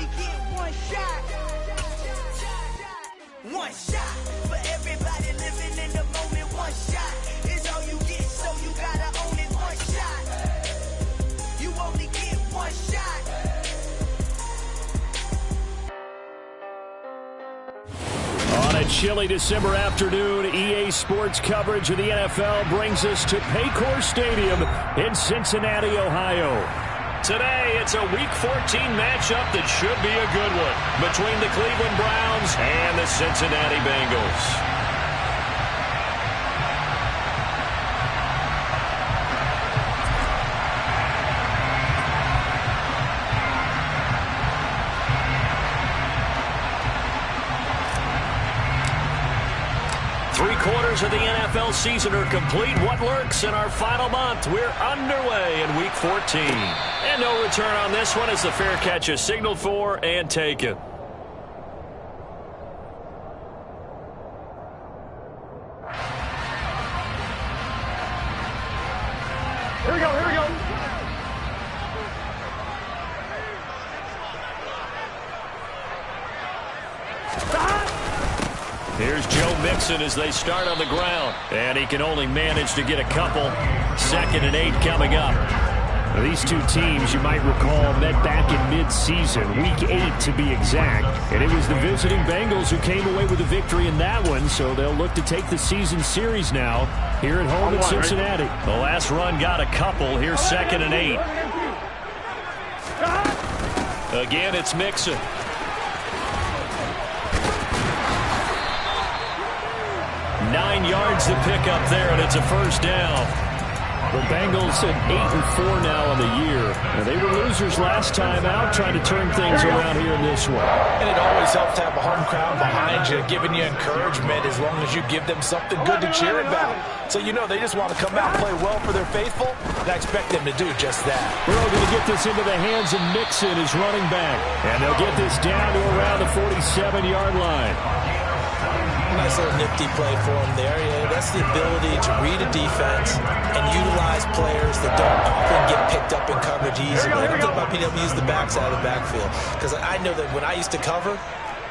only get one shot. One shot for everybody living in the moment. One shot is all you get, so you gotta own it. One shot. You only get one shot. On a chilly December afternoon, EA Sports coverage of the NFL brings us to Paycor Stadium in Cincinnati, Ohio. Today, it's a Week 14 matchup that should be a good one between the Cleveland Browns and the Cincinnati Bengals. 3/4 of the NFL season are complete. What lurks in our final month? We're underway in Week 14. And no return on this one as the fair catch is signaled for and taken. Here we go, here we go. Here's Joe Mixon as they start on the ground. And he can only manage to get a couple. 2nd and 8 coming up. Now, these two teams, you might recall, met back in mid-season, Week 8 to be exact. And it was the visiting Bengals who came away with a victory in that one, so they'll look to take the season series now here at home in Cincinnati. The last run got a couple. Here's 2nd and 8. Again, it's Mixon. Nine yards to pick up there, and it's a first down. The Bengals at 8-4 now on the year. Now, they were losers last time out, trying to turn things around here in this one. And it always helps to have a home crowd behind you, giving you encouragement as long as you give them something good to cheer about. So you know they just want to come out and play well for their faithful, and I expect them to do just that. Burrow going to get this into the hands of Mixon, his running back. And they'll get this down to around the 47-yard line. Nice little nifty play for him there. Yeah, that's the ability to read a defense and utilize players that don't often get picked up in coverage easily. I don't think about being able to use the backside of the backfield, because I know that when I used to cover,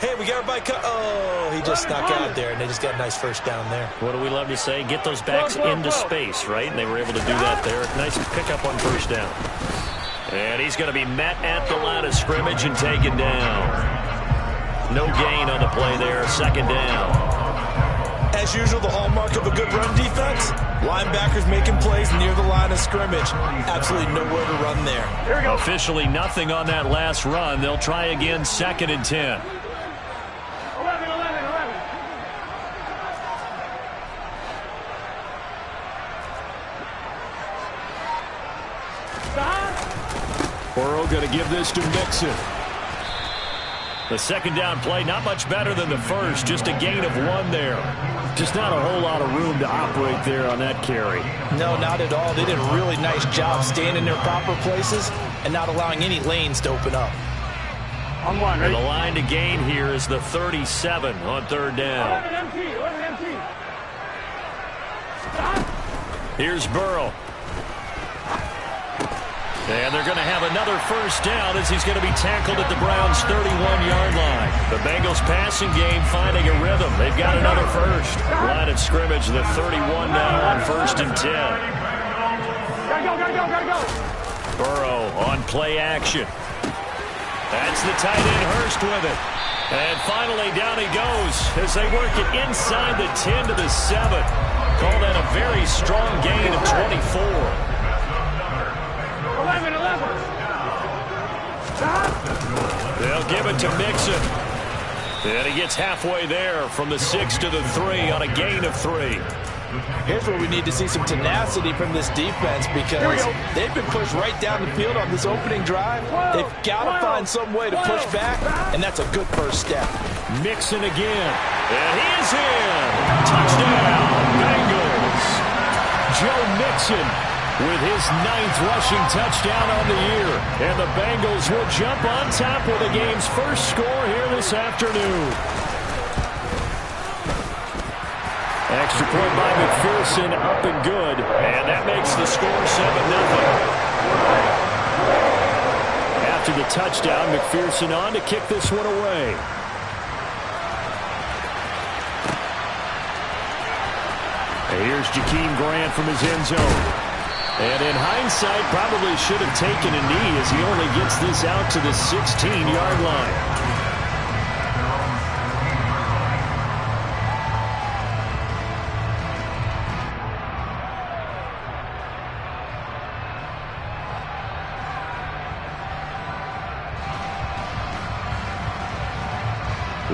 hey, we got everybody oh, he just snuck out there, and they just got a nice first down there. What do we love to say? Get those backs into space, right? And they were able to do that there. Nice pickup on first down. And he's going to be met at the line of scrimmage and taken down. No gain on the play there. 2nd down. As usual, the hallmark of a good run defense, linebackers making plays near the line of scrimmage. Absolutely nowhere to run there. Here we go. Officially nothing on that last run. They'll try again 2nd and 10. 11. Burrow going to give this to Mixon. The 2nd down play, not much better than the first, just a gain of 1 there. Just not a whole lot of room to operate there on that carry. No, not at all. They did a really nice job staying in their proper places and not allowing any lanes to open up. On one, And the line to gain here is the 37 on 3rd down. 11 empty. Here's Burrow. And they're going to have another first down as he's going to be tackled at the Browns' 31-yard line. The Bengals passing game finding a rhythm. They've got another first. Line of scrimmage, the 31 now on 1st and 10. Gotta go. Burrow on play action. That's the tight end Hurst with it. And finally down he goes as they work it inside the 10 to the 7. Call that a very strong gain of 24. 11. They'll give it to Mixon. And he gets halfway there from the 6 to the 3 on a gain of 3. Here's where we need to see some tenacity from this defense, because they've been pushed right down the field on this opening drive. They've got to find some way to push back, and that's a good first step. Mixon again. And he is in. Touchdown, Bengals. Joe Mixon with his 9th rushing touchdown on the year. And the Bengals will jump on top with the game's first score here this afternoon. Extra point by McPherson, up and good. And that makes the score 7-0. After the touchdown, McPherson on to kick this one away. Here's Jakeem Grant from his end zone. And in hindsight, probably should have taken a knee as he only gets this out to the 16-yard line.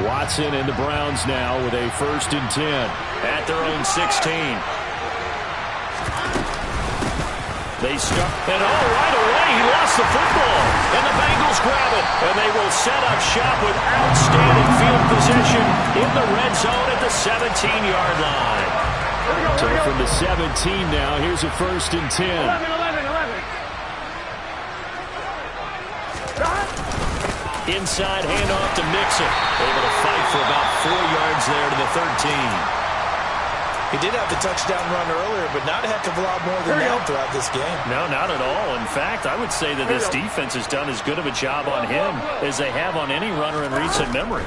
Watson and the Browns now with a 1st and 10 at their own 16. They start, and right away he lost the football, and the Bengals grab it, and they will set up shop with outstanding field position in the red zone at the 17-yard line. So from the 17 now, here's a 1st and 10. 11. Inside handoff to Mixon. Able to fight for about 4 yards there to the 13. He did have the touchdown run earlier, but not a heck of a lot more than that throughout this game. No, not at all. In fact, I would say that this defense has done as good of a job on him as they have on any runner in recent memory.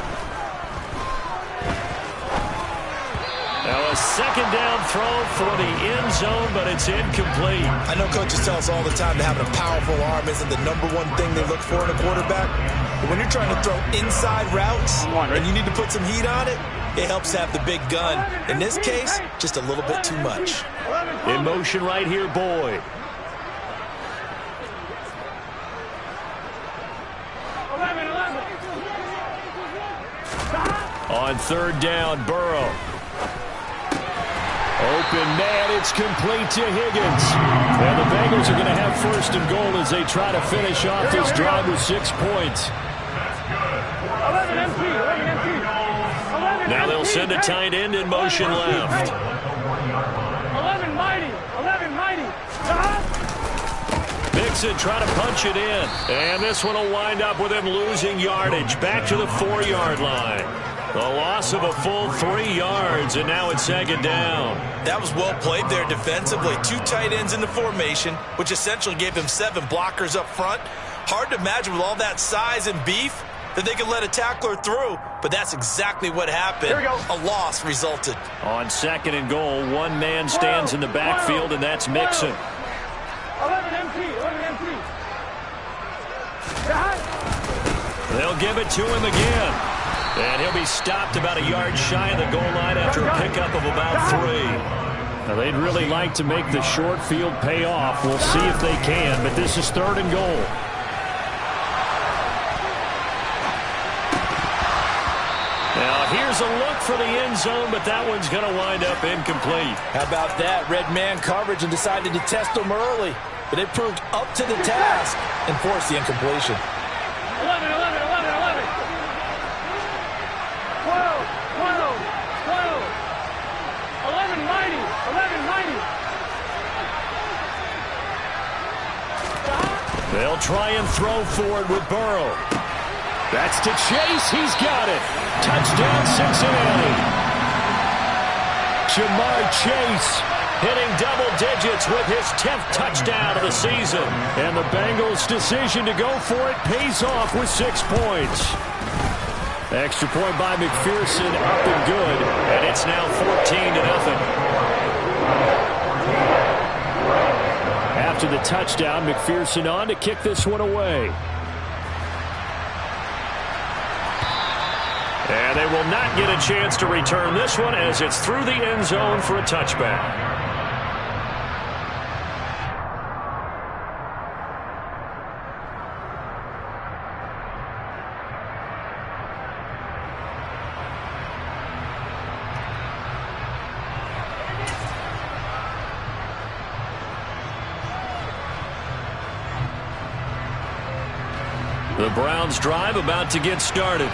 Now a 2nd down throw for the end zone, but it's incomplete. I know coaches tell us all the time that having a powerful arm isn't the #1 thing they look for in a quarterback. But when you're trying to throw inside routes and you need to put some heat on it, it helps to have the big gun. In this case, just a little bit too much. In motion right here, Boyd. 11. On 3rd down, Burrow. Open man, it's complete to Higgins. And the Bengals are going to have 1st and goal as they try to finish off this drive with 6 points. 11 empty. Now they'll send a tight end in motion left. 11 mighty. Mixon trying to punch it in. And this one will wind up with him losing yardage. Back to the 4-yard line. The loss of a full 3 yards, and now it's 2nd down. That was well played there defensively. 2 tight ends in the formation, which essentially gave them 7 blockers up front. Hard to imagine with all that size and beef that they could let a tackler through, but that's exactly what happened. A loss resulted. On 2nd and goal, 1 man stands in the backfield, and that's Mixon. 11 empty. They'll give it to him again. And he'll be stopped about a yard shy of the goal line after a pickup of about 3. Now, they'd really like to make the short field pay off. We'll see if they can, but this is 3rd and goal. Now, here's a look for the end zone, but that one's going to wind up incomplete. How about that? Red man coverage and decided to test them early, but it proved up to the task and forced the incompletion. 11. 11 mighty. They'll try and throw for it with Burrow. That's to Chase. He's got it. Touchdown, Cincinnati. Jamar Chase hitting double digits with his 10th touchdown of the season. And the Bengals' decision to go for it pays off with 6 points. Extra point by McPherson, up and good. And it's now 14-0. After the touchdown, McPherson on to kick this one away. And they will not get a chance to return this one as it's through the end zone for a touchback. The Browns drive about to get started.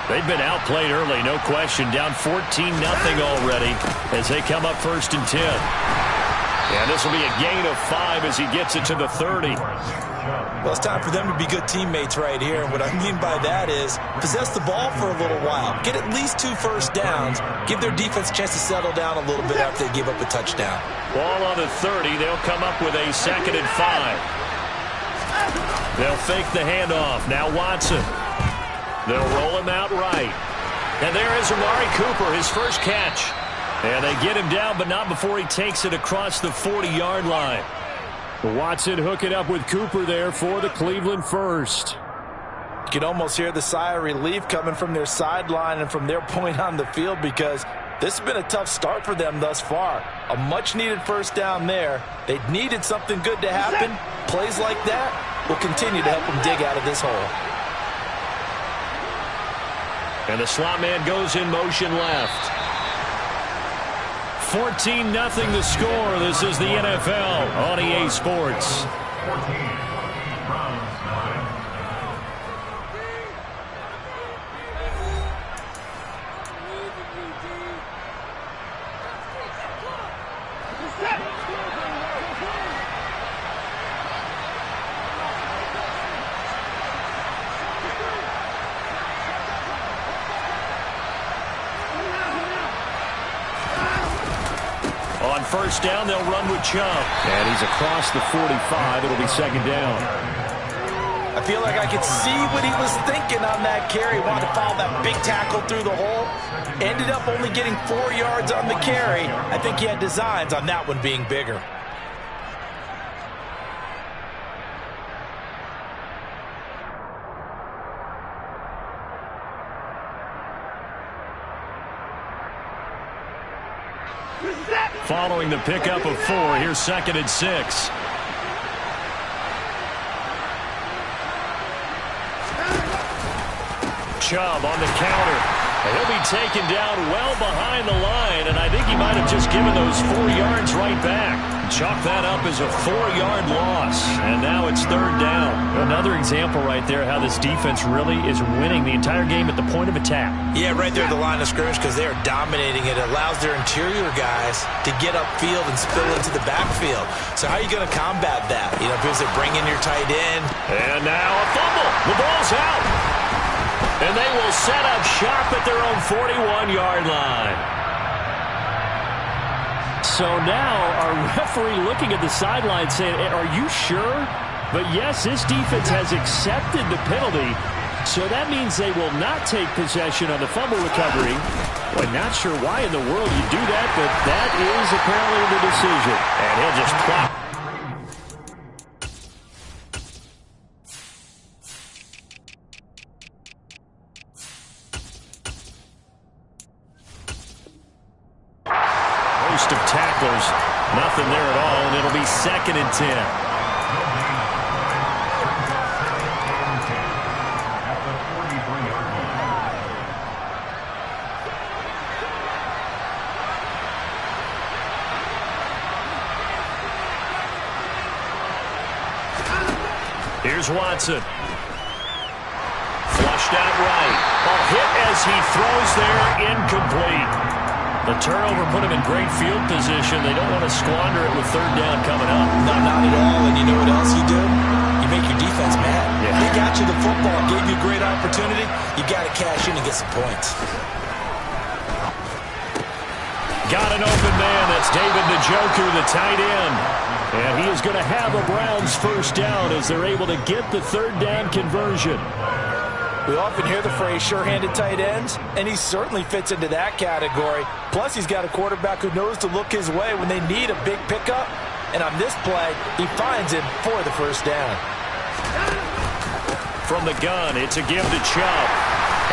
They've been outplayed early, no question. Down 14-0 already as they come up 1st and 10. And this will be a gain of 5 as he gets it to the 30. Well, it's time for them to be good teammates right here. And what I mean by that is possess the ball for a little while. Get at least 2 first downs. Give their defense a chance to settle down a little bit after they give up a touchdown. Ball on the 30. They'll come up with a 2nd and 5. They'll fake the handoff. Now Watson. They'll roll him out right. And there is Amari Cooper, his first catch. And they get him down, but not before he takes it across the 40-yard line. Watson hooking up with Cooper there for the Cleveland first. You can almost hear the sigh of relief coming from their sideline and from their point on the field, because this has been a tough start for them thus far. A much-needed first down there. They needed something good to happen. Plays like that will continue to help them dig out of this hole. And the slot man goes in motion left. 14-0 the score. This is the NFL on EA Sports. On first down, they'll run with Chubb. And he's across the 45. It'll be second down. I feel like I could see what he was thinking on that carry. Wanted to follow that big tackle through the hole. Ended up only getting 4 yards on the carry. I think he had designs on that one being bigger. Following the pickup of 4, here's 2nd and 6. Chubb on the counter. He'll be taken down well behind the line, and I think he might have just given those 4 yards right back. Chalk that up as a 4-yard loss, and now it's 3rd down. Another example right there how this defense really is winning the entire game at the point of attack. Yeah, right there at the line of scrimmage, because they are dominating it. It allows their interior guys to get upfield and spill into the backfield. So how are you going to combat that? You know, because they bring in your tight end. And now a fumble. The ball's out. And they will set up shop at their own 41-yard line. So now our referee looking at the sideline saying, are you sure? But yes, this defense has accepted the penalty. So that means they will not take possession on the fumble recovery. Well, not sure why in the world you do that, but that is apparently the decision. And he'll just plop. Of tacklers, nothing there at all, and it'll be 2nd and 10. Here's Watson. Flushed out right. A hit as he throws there, incomplete. The turnover put him in great field position. They don't want to squander it with 3rd down coming up. No, not at all. And you know what else you do? You make your defense mad. Yeah. They got you the football, gave you a great opportunity. You got to cash in and get some points. Got an open man. That's David Njoku, the tight end. And he is going to have a Browns first down as they're able to get the 3rd down conversion. We often hear the phrase sure-handed tight ends, and he certainly fits into that category. Plus, he's got a quarterback who knows to look his way when they need a big pickup. And on this play, he finds him for the first down. From the gun, it's a give to Chubb.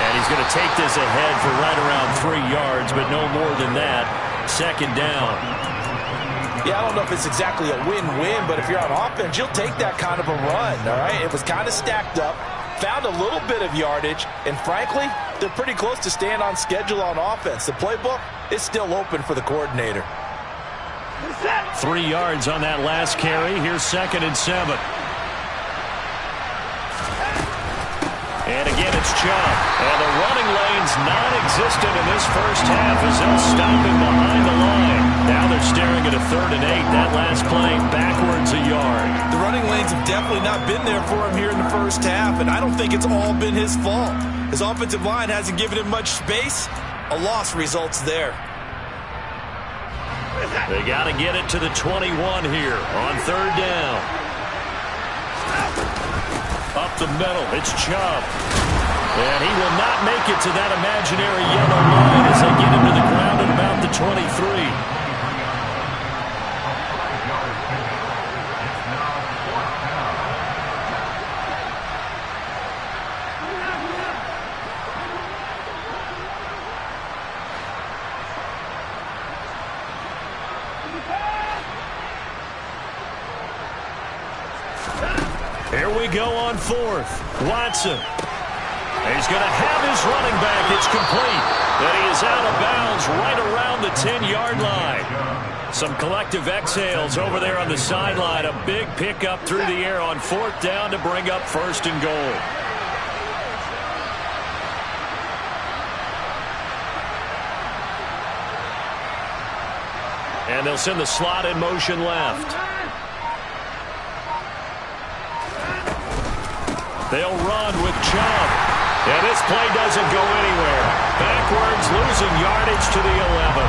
And he's going to take this ahead for right around 3 yards, but no more than that. 2nd down. Yeah, I don't know if it's exactly a win-win, but if you're on offense, you'll take that kind of a run, all right? It was kind of stacked up. Found a little bit of yardage, and frankly, they're pretty close to staying on schedule on offense. The playbook is still open for the coordinator. 3 yards on that last carry. Here's 2nd and 7. And again, it's Chubb. And the running lane's non-existent in this first half as they'll stop him behind the line. Now they're staring at a 3rd and 8. That last play backwards a yard. The running lanes have definitely not been there for him here in the first half, and I don't think it's all been his fault. His offensive line hasn't given him much space. A loss results there. They got to get it to the 21 here on 3rd down. Up the middle, it's Chubb. And he will not make it to that imaginary yellow line as they get him to the ground at about the 23. Here we go on fourth. Watson. He's going to have his running back. It's complete. And he is out of bounds right around the 10-yard line. Some collective exhales over there on the sideline. A big pickup through the air on fourth down to bring up first and goal. And they'll send the slot in motion left. They'll run with Chubb. And this play doesn't go anywhere. Backwards, losing yardage to the 11.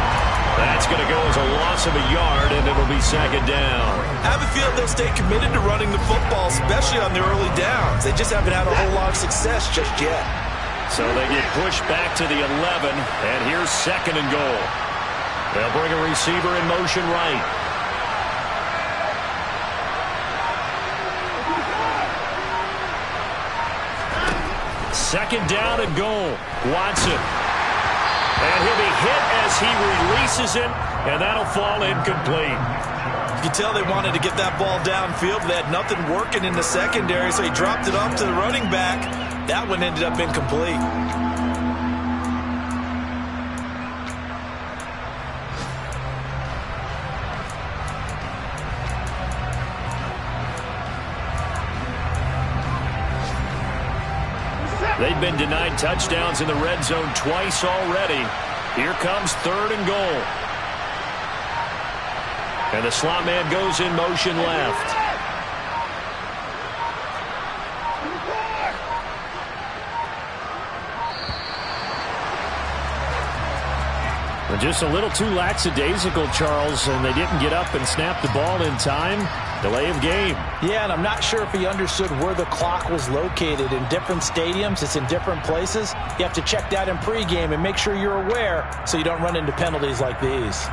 That's going to go as a loss of a yard, and it'll be second down. I have a feeling they'll stay committed to running the football, especially on the early downs. They just haven't had a whole lot of success just yet. So they get pushed back to the 11, and here's second and goal. They'll bring a receiver in motion right. Second down and goal. Watson. And he'll be hit as he releases it, and that'll fall incomplete. You can tell they wanted to get that ball downfield. They had nothing working in the secondary, so he dropped it off to the running back. That one ended up incomplete. They've been denied touchdowns in the red zone twice already. Here comes third and goal. And the slot man goes in motion left. And just a little too lackadaisical, Charles, and they didn't get up and snap the ball in time. Delay of game. Yeah, and I'm not sure if he understood where the clock was located. In different stadiums, it's in different places. You have to check that in pregame and make sure you're aware so you don't run into penalties like these.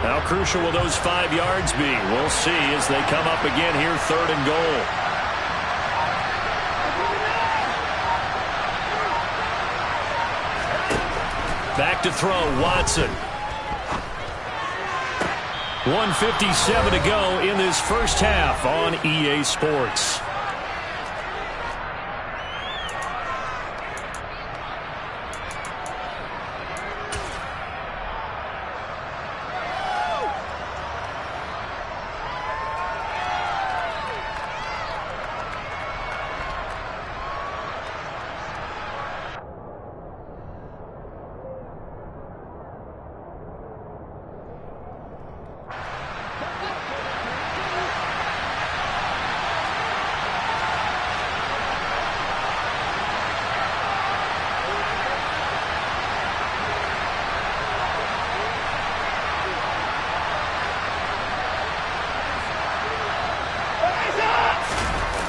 How crucial will those 5 yards be? We'll see as they come up again here, third and goal. Back to throw, Watson. 1:57 to go in this first half on EA Sports.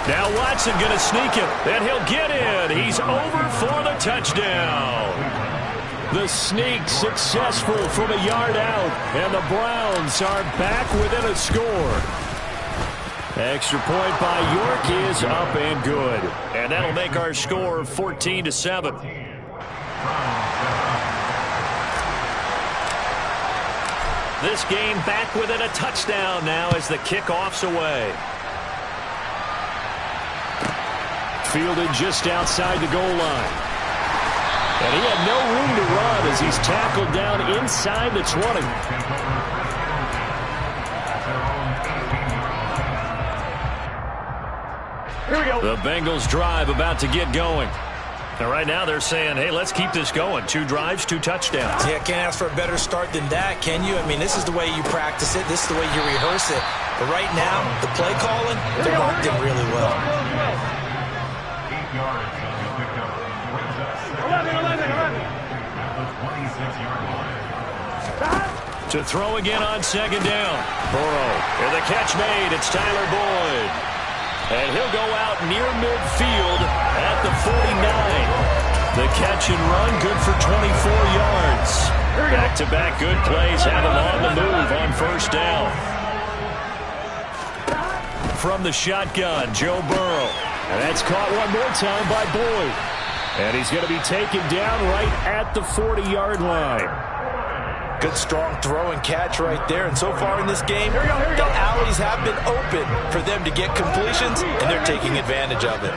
Now Watson going to sneak him, and he'll get in. He's over for the touchdown. The sneak successful from a yard out, and the Browns are back within a score. Extra point by York is up and good. And that'll make our score 14-7. This game back within a touchdown now as the kickoff's away. Fielded just outside the goal line. And he had no room to run as he's tackled down inside the 20. Here we go. The Bengals drive about to get going. And right now they're saying, hey, let's keep this going. 2 drives, 2 touchdowns. Yeah, can't ask for a better start than that, can you? I mean, this is the way you practice it. This is the way you rehearse it. But right now, the play calling, they're locked in really well. 11. To throw again on second down. Burrow, and the catch made. It's Tyler Boyd. And he'll go out near midfield at the 49. The catch and run, good for 24 yards. Back-to-back good plays have him on the move on first down. From the shotgun, Joe Burrow. And that's caught one more time by Boyd. And he's going to be taken down right at the 40-yard line. Good, strong throw and catch right there. And so far in this game, the alleys have been open for them to get completions, and they're taking advantage of it.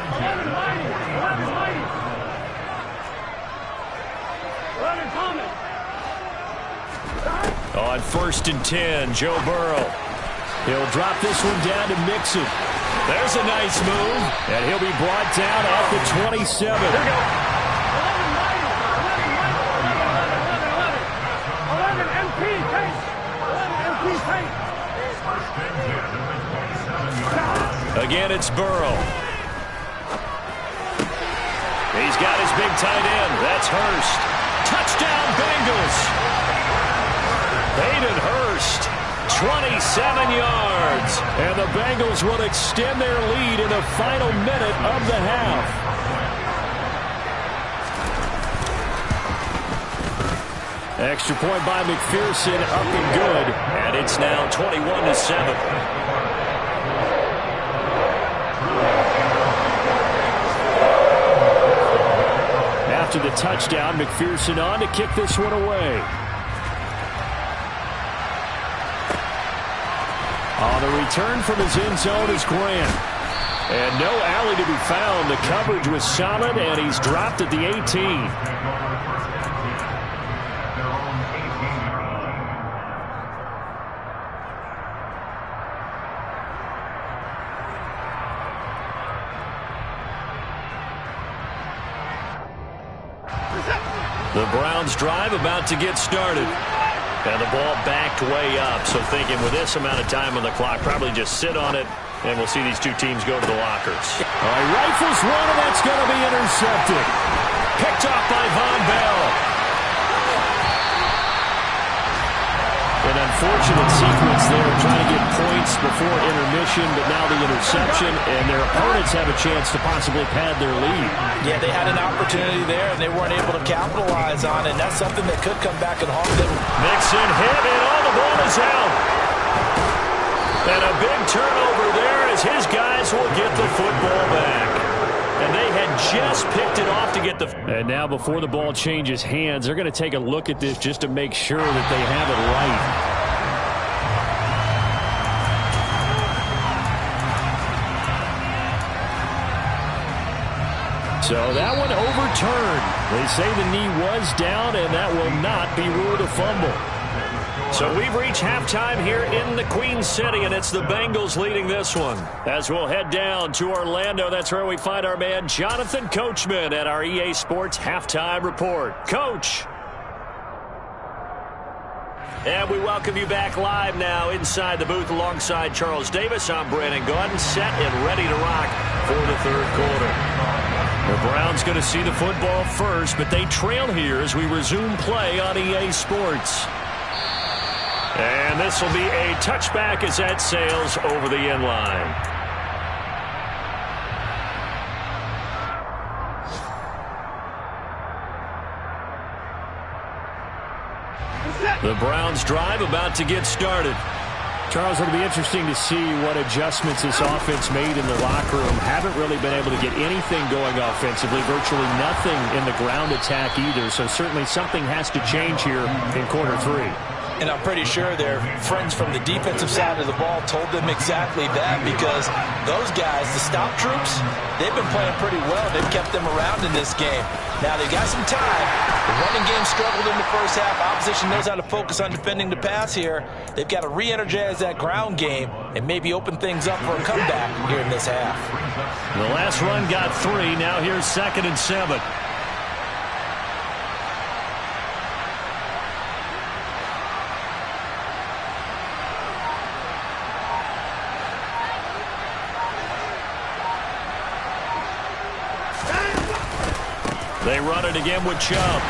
On 1st and 10, Joe Burrow. He'll drop this one down to Mixon. There's a nice move, and he'll be brought down at the 27. Here we go. 11 MP tank. 11 MP tank. Again, it's Burrow. He's got his big tight end. That's Hurst. Touchdown, Bengals. Hayden Hurst, 27 yards. And the Bengals will extend their lead in the final minute of the half. Extra point by McPherson, up and good. And it's now 21-7. After the touchdown, McPherson on to kick this one away. On the return from his end zone is Grant. And no alley to be found. The coverage was solid, and he's dropped at the 18. The Browns drive about to get started. And the ball backed way up. So thinking with this amount of time on the clock, probably just sit on it, and we'll see these two teams go to the lockers. All right, rifles one, and that's going to be intercepted. Picked off by Von Bell. An unfortunate sequence there, trying to get points before intermission, but now the interception, and their opponents have a chance to possibly pad their lead. Yeah, they had an opportunity there, and they weren't able to capitalize on it, and that's something that could come back and haunt them. Mixon hit, and all the ball is out. And a big turnover there as his guys will get the football back. And they had just picked it off to get the... And now before the ball changes hands, they're going to take a look at this just to make sure that they have it right. So that one overturned. They say the knee was down, and that will not be ruled a fumble. So we've reached halftime here in the Queen City, and it's the Bengals leading this one. As we'll head down to Orlando, that's where we find our man Jonathan Coachman at our EA Sports Halftime Report. Coach. And we welcome you back live now inside the booth alongside Charles Davis. I'm Brandon Gaudin, set and ready to rock for the third quarter. The Browns going to see the football first, but they trail here as we resume play on EA Sports. And this will be a touchback as that sails over the end line. The Browns drive about to get started. Charles, it'll be interesting to see what adjustments this offense made in the locker room. Haven't really been able to get anything going offensively, virtually nothing in the ground attack either. So certainly something has to change here in quarter three. And I'm pretty sure their friends from the defensive side of the ball told them exactly that, because those guys, the stop troops, they've been playing pretty well. They've kept them around in this game. Now, they've got some time. The running game struggled in the first half. Opposition knows how to focus on defending the pass here. They've got to re-energize that ground game and maybe open things up for a comeback here in this half. The last run got 3. Now here's 2nd and 7. They run it again with Chubb.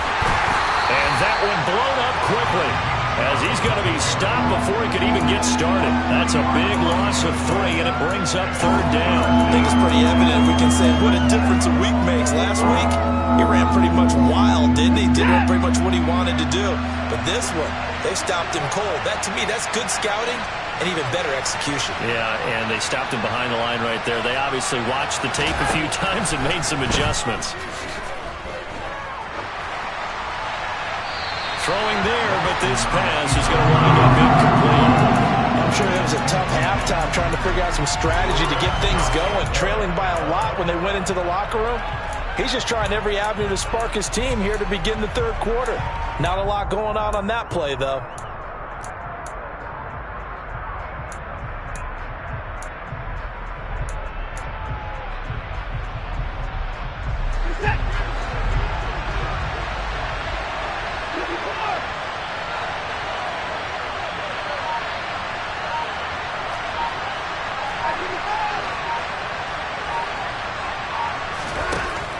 And that one blown up quickly, as he's going to be stopped before he could even get started. That's a big loss of 3, and it brings up 3rd down. I think it's pretty evident. We can say what a difference a week makes. Last week, he ran pretty much wild, didn't he? Did pretty much what he wanted to do. But this one, they stopped him cold. That, to me, that's good scouting and even better execution. Yeah, and they stopped him behind the line right there. They obviously watched the tape a few times and made some adjustments. Throwing there, but this pass is going to wind up incomplete. I'm sure it was a tough halftime trying to figure out some strategy to get things going. Trailing by a lot when they went into the locker room. He's just trying every avenue to spark his team here to begin the 3rd quarter. Not a lot going on that play, though.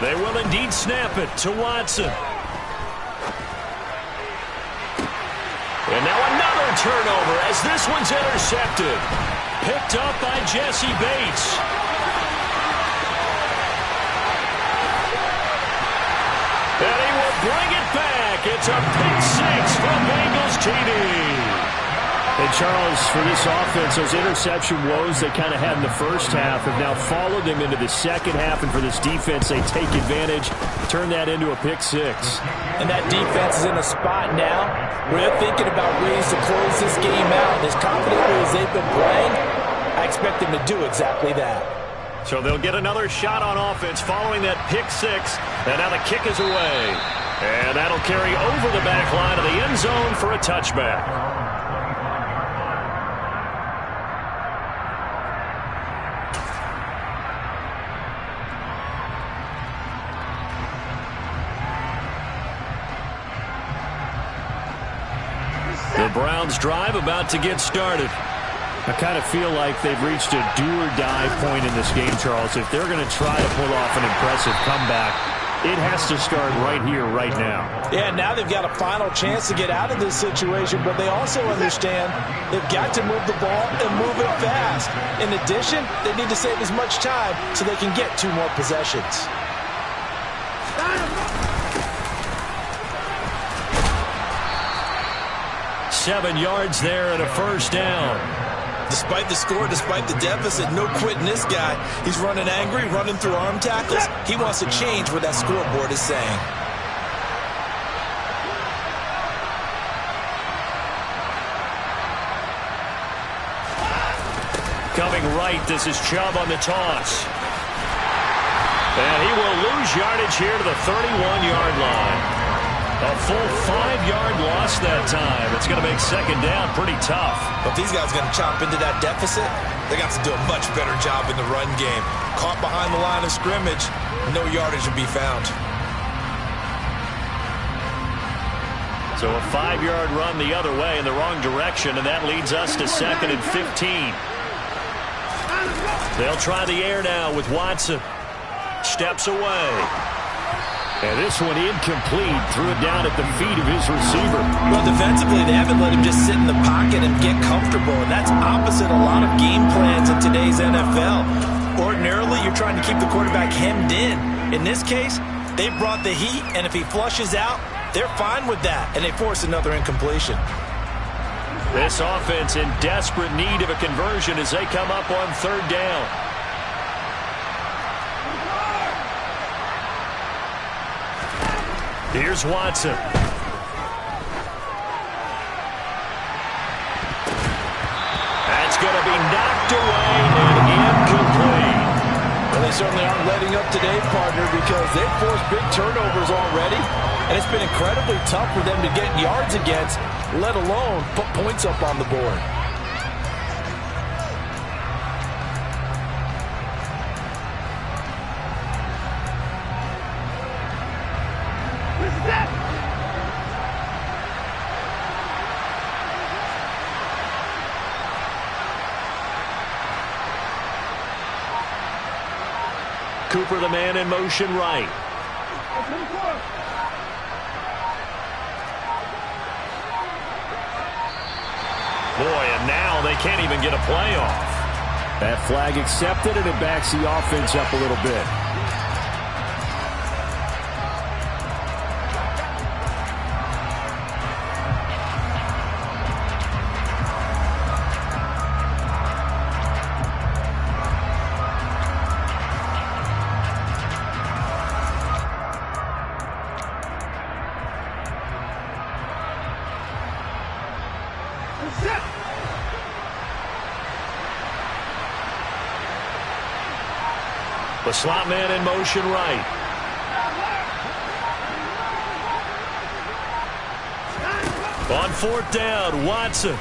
They will indeed snap it to Watson. And now another turnover as this one's intercepted. Picked up by Jesse Bates. And he will bring it back. It's a pick 6 for Bengals TD. And Charles, for this offense, those interception woes they kind of had in the first half have now followed them into the second half. And for this defense, they take advantage, turn that into a pick 6. And that defense is in a spot now where they're thinking about ways to close this game out. As confidently as they've been playing, I expect them to do exactly that. So they'll get another shot on offense following that pick 6. And now the kick is away. And that'll carry over the back line of the end zone for a touchback. The Browns drive about to get started. I kind of feel like they've reached a do-or-die point in this game, Charles. If they're going to try to pull off an impressive comeback, it has to start right here, right now. Yeah, now they've got a final chance to get out of this situation, but they also understand they've got to move the ball and move it fast. In addition, they need to save as much time so they can get 2 more possessions. 7 yards there and a first down. Despite the score, despite the deficit, no quitting this guy. He's running angry, running through arm tackles. He wants to change what that scoreboard is saying. Coming right, this is Chubb on the toss. And he will lose yardage here to the 31-yard line. A full 5-yard loss that time. It's going to make second down pretty tough. But if these guys are going to chop into that deficit, they got to do a much better job in the run game. Caught behind the line of scrimmage, no yardage will be found. So a 5-yard run the other way in the wrong direction, and that leads us to 2nd and 15. They'll try the air now with Watson. Steps away. And this one incomplete. Threw it down at the feet of his receiver. Well, defensively, they haven't let him just sit in the pocket and get comfortable. And that's opposite a lot of game plans in today's NFL. Ordinarily, you're trying to keep the quarterback hemmed in. In this case, they brought the heat, and if he flushes out, they're fine with that. And they force another incompletion. This offense in desperate need of a conversion as they come up on 3rd down. Here's Watson. That's going to be knocked away and incomplete. Well, they certainly aren't letting up today, partner, because they've forced big turnovers already, and it's been incredibly tough for them to get yards against, let alone put points up on the board. Cooper, the man in motion right. Boy, and now they can't even get a play off. That flag accepted, and it backs the offense up a little bit. The slot man in motion right. On 4th down, Watson.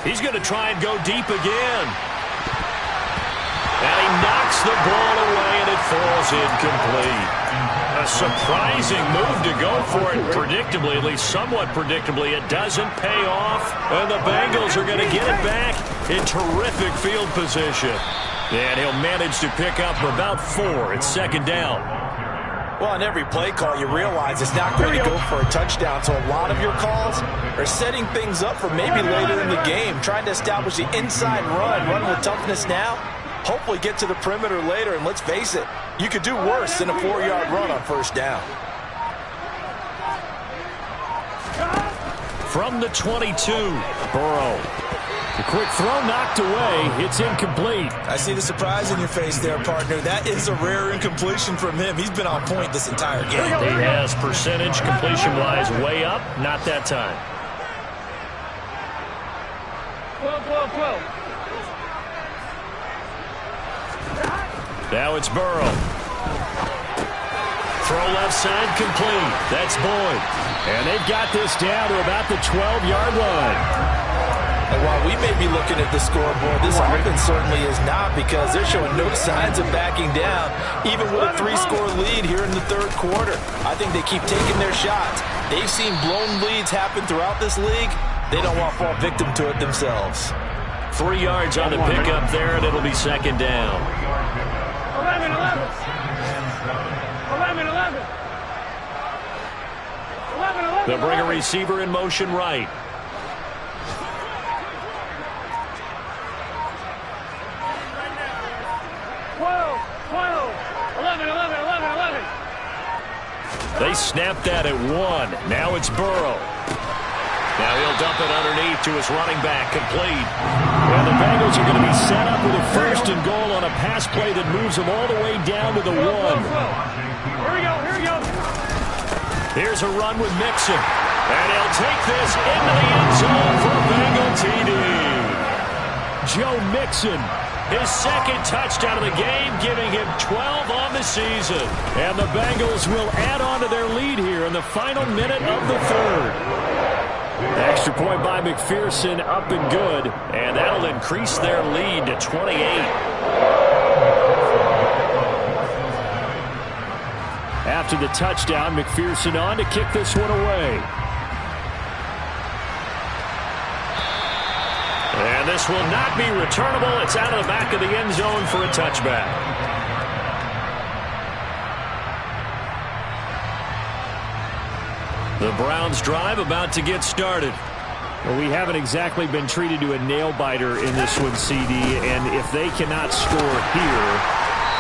He's going to try and go deep again. And he knocks the ball away, and it falls incomplete. A surprising move to go for it. Predictably, at least somewhat predictably, it doesn't pay off. And the Bengals are going to get it back in terrific field position. And he'll manage to pick up about 4. It's 2nd down. Well, on every play call, you realize it's not going to go for a touchdown. So a lot of your calls are setting things up for maybe later in the game, trying to establish the inside run with toughness now. Hopefully get to the perimeter later, and let's face it, you could do worse than a 4-yard run on 1st down. From the 22, Burrow. The quick throw knocked away. It's incomplete. I see the surprise in your face there, partner. That is a rare incompletion from him. He's been on point this entire game. He has percentage completion-wise way up. Not that time. 12. Now it's Burrow. Throw left side complete. That's Boyd. And they've got this down to about the 12-yard line. And while we may be looking at the scoreboard, this offense certainly is not, because they're showing no signs of backing down, even with a 3-score lead here in the 3rd quarter. I think they keep taking their shots. They've seen blown leads happen throughout this league. They don't want to fall victim to it themselves. 3 yards on the pickup there, and it'll be 2nd down. 11. They'll bring a receiver in motion right. 11. They snapped that at 1. Now it's Burrow. Now he'll dump it underneath to his running back, complete. And the Bengals are going to be set up with a 1st and goal on a pass play that moves them all the way down to the 1. Here we go. Here's a run with Mixon. And he'll take this into the end zone for a Bengal TD. Joe Mixon, his 2nd touchdown of the game, giving him 12 on the season. And the Bengals will add on to their lead here in the final minute of the 3rd. Extra point by McPherson, up and good. And that'll increase their lead to 28. After the touchdown, McPherson on to kick this one away. And this will not be returnable. It's out of the back of the end zone for a touchback. The Browns drive about to get started. Well, we haven't exactly been treated to a nail-biter in this one, CD, and if they cannot score here,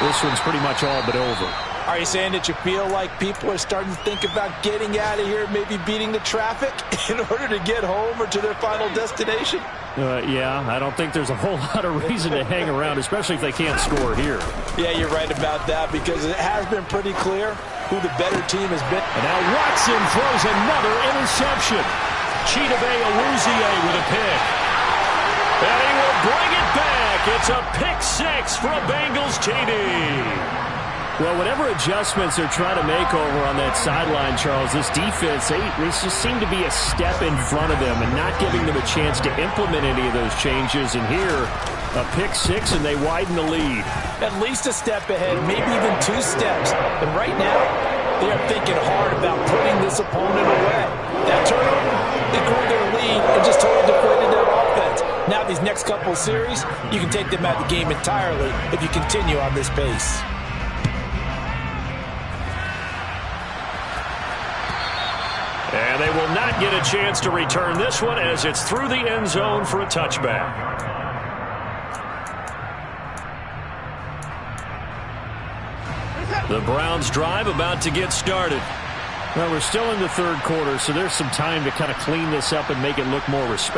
this one's pretty much all but over. Are you saying that you feel like people are starting to think about getting out of here, maybe beating the traffic in order to get home or to their final destination? Yeah, I don't think there's a whole lot of reason to hang around, especially if they can't score here. Yeah, you're right about that, because it has been pretty clear who the better team has been. And now Watson throws another interception. Chidobe Awuzie with a pick. And he will bring it back. It's a pick 6 for a Bengals TD. Well, whatever adjustments they're trying to make over on that sideline, Charles, this defense, they just seem to be a step in front of them and not giving them a chance to implement any of those changes. And here, a pick 6, and they widen the lead. At least a step ahead, maybe even 2 steps. And right now, they are thinking hard about putting this opponent away. That turnover, they grew their lead and just totally deflated their offense. Now these next couple of series, you can take them out of the game entirely if you continue on this pace. And they will not get a chance to return this one as it's through the end zone for a touchback. The Browns drive about to get started. Well, we're still in the third quarter, so there's some time to kind of clean this up and make it look more respectable.